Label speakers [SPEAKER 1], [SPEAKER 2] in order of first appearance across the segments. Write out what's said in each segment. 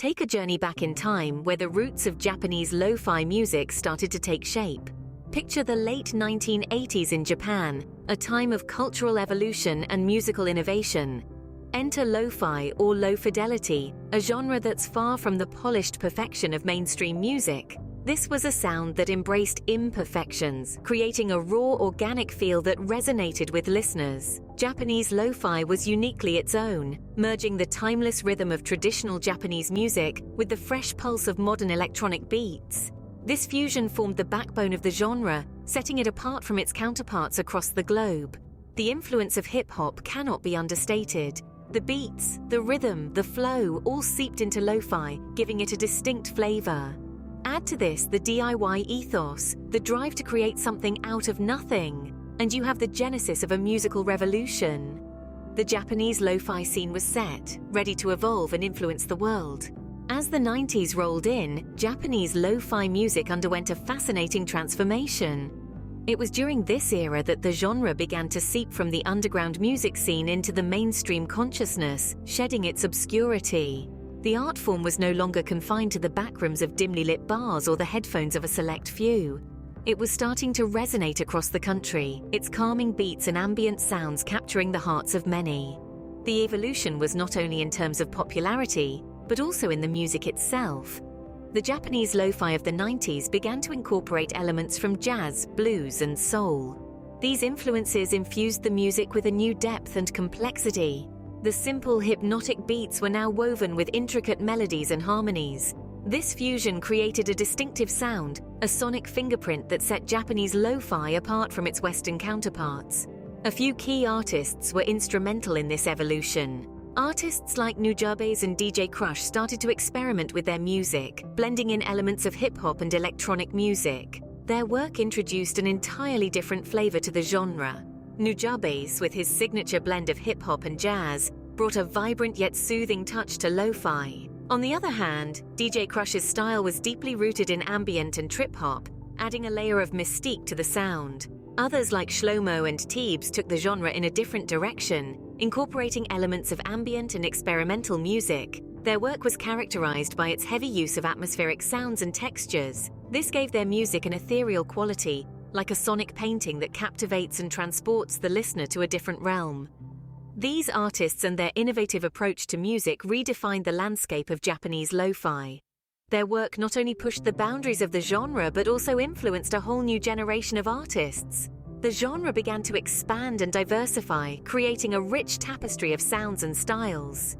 [SPEAKER 1] Take a journey back in time where the roots of Japanese lo-fi music started to take shape. Picture the late 1980s in Japan, a time of cultural evolution and musical innovation. Enter lo-fi or low fidelity, a genre that's far from the polished perfection of mainstream music. This was a sound that embraced imperfections, creating a raw, organic feel that resonated with listeners. Japanese lo-fi was uniquely its own, merging the timeless rhythm of traditional Japanese music with the fresh pulse of modern electronic beats. This fusion formed the backbone of the genre, setting it apart from its counterparts across the globe. The influence of hip-hop cannot be understated. The beats, the rhythm, the flow all seeped into lo-fi, giving it a distinct flavor. Add to this the DIY ethos, the drive to create something out of nothing, and you have the genesis of a musical revolution. The Japanese lo-fi scene was set, ready to evolve and influence the world. As the 90s rolled in, Japanese lo-fi music underwent a fascinating transformation. It was during this era that the genre began to seep from the underground music scene into the mainstream consciousness, shedding its obscurity. The art form was no longer confined to the backrooms of dimly lit bars or the headphones of a select few. It was starting to resonate across the country, its calming beats and ambient sounds capturing the hearts of many. The evolution was not only in terms of popularity, but also in the music itself. The Japanese lo-fi of the 90s began to incorporate elements from jazz, blues, and soul. These influences infused the music with a new depth and complexity. The simple, hypnotic beats were now woven with intricate melodies and harmonies. This fusion created a distinctive sound, a sonic fingerprint that set Japanese lo-fi apart from its Western counterparts. A few key artists were instrumental in this evolution. Artists like Nujabes and DJ Crush started to experiment with their music, blending in elements of hip-hop and electronic music. Their work introduced an entirely different flavor to the genre. Nujabes, with his signature blend of hip-hop and jazz, brought a vibrant yet soothing touch to lo-fi. On the other hand, DJ Crush's style was deeply rooted in ambient and trip-hop, adding a layer of mystique to the sound. Others like Shlomo and Teebs took the genre in a different direction, incorporating elements of ambient and experimental music. Their work was characterized by its heavy use of atmospheric sounds and textures. This gave their music an ethereal quality, like a sonic painting that captivates and transports the listener to a different realm. These artists and their innovative approach to music redefined the landscape of Japanese lo-fi. Their work not only pushed the boundaries of the genre but also influenced a whole new generation of artists. The genre began to expand and diversify, creating a rich tapestry of sounds and styles.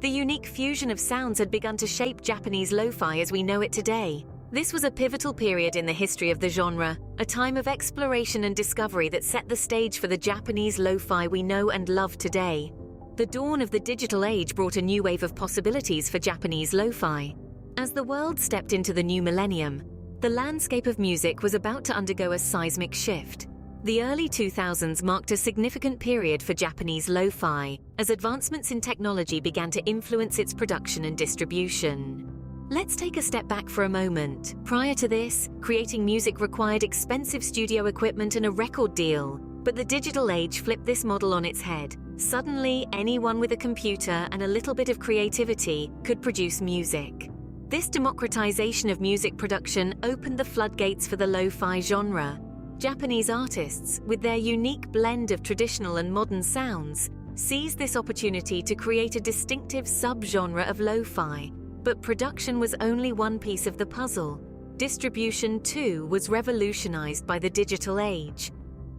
[SPEAKER 1] The unique fusion of sounds had begun to shape Japanese lo-fi as we know it today. This was a pivotal period in the history of the genre, a time of exploration and discovery that set the stage for the Japanese lo-fi we know and love today. The dawn of the digital age brought a new wave of possibilities for Japanese lo-fi. As the world stepped into the new millennium, the landscape of music was about to undergo a seismic shift. The early 2000s marked a significant period for Japanese lo-fi, as advancements in technology began to influence its production and distribution. Let's take a step back for a moment. Prior to this, creating music required expensive studio equipment and a record deal. But the digital age flipped this model on its head. Suddenly, anyone with a computer and a little bit of creativity could produce music. This democratization of music production opened the floodgates for the lo-fi genre. Japanese artists, with their unique blend of traditional and modern sounds, seized this opportunity to create a distinctive subgenre of lo-fi. But production was only one piece of the puzzle. Distribution, too, was revolutionized by the digital age.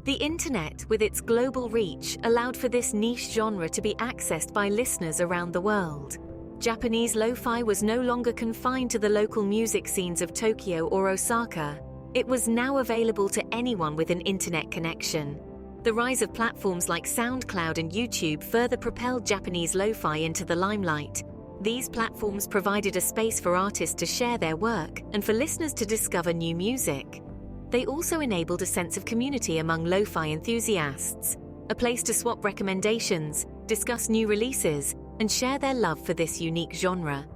[SPEAKER 1] The internet, with its global reach, allowed for this niche genre to be accessed by listeners around the world. Japanese lo-fi was no longer confined to the local music scenes of Tokyo or Osaka. It was now available to anyone with an internet connection. The rise of platforms like SoundCloud and YouTube further propelled Japanese lo-fi into the limelight. These platforms provided a space for artists to share their work and for listeners to discover new music. They also enabled a sense of community among lo-fi enthusiasts, a place to swap recommendations, discuss new releases, and share their love for this unique genre.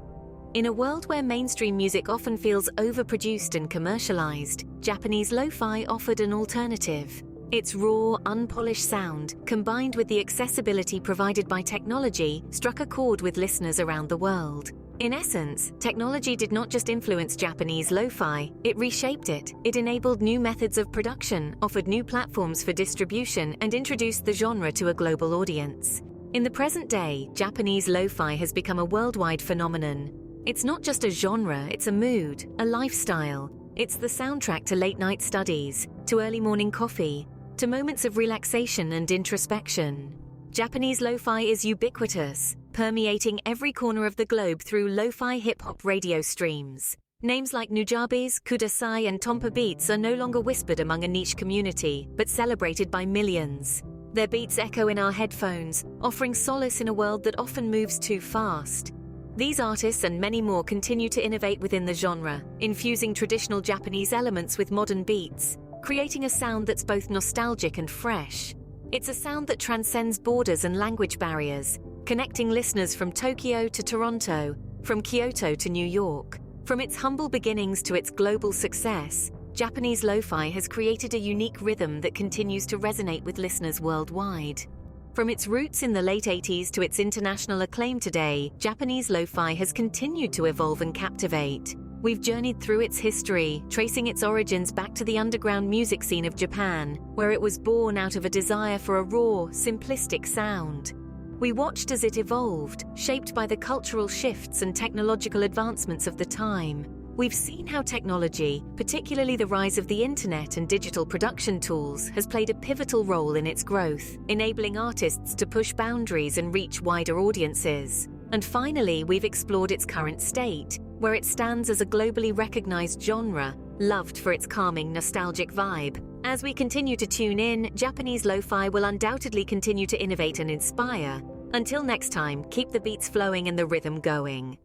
[SPEAKER 1] In a world where mainstream music often feels overproduced and commercialized, Japanese lo-fi offered an alternative. Its raw, unpolished sound, combined with the accessibility provided by technology, struck a chord with listeners around the world. In essence, technology did not just influence Japanese lo-fi, it reshaped it. It enabled new methods of production, offered new platforms for distribution, and introduced the genre to a global audience. In the present day, Japanese lo-fi has become a worldwide phenomenon. It's not just a genre, it's a mood, a lifestyle. It's the soundtrack to late-night studies, to early morning coffee, to moments of relaxation and introspection. Japanese lo-fi is ubiquitous, permeating every corner of the globe through lo-fi hip-hop radio streams. Names like Nujabes, Kudasai, and Tompa beats are no longer whispered among a niche community, but celebrated by millions. Their beats echo in our headphones, offering solace in a world that often moves too fast. These artists and many more continue to innovate within the genre, infusing traditional Japanese elements with modern beats, creating a sound that's both nostalgic and fresh. It's a sound that transcends borders and language barriers, connecting listeners from Tokyo to Toronto, from Kyoto to New York. From its humble beginnings to its global success, Japanese lo-fi has created a unique rhythm that continues to resonate with listeners worldwide. From its roots in the late 80s to its international acclaim today, Japanese lo-fi has continued to evolve and captivate. We've journeyed through its history, tracing its origins back to the underground music scene of Japan, where it was born out of a desire for a raw, simplistic sound. We watched as it evolved, shaped by the cultural shifts and technological advancements of the time. We've seen how technology, particularly the rise of the internet and digital production tools, has played a pivotal role in its growth, enabling artists to push boundaries and reach wider audiences. And finally, we've explored its current state, where it stands as a globally recognized genre, loved for its calming, nostalgic vibe. As we continue to tune in, Japanese lo-fi will undoubtedly continue to innovate and inspire. Until next time, keep the beats flowing and the rhythm going.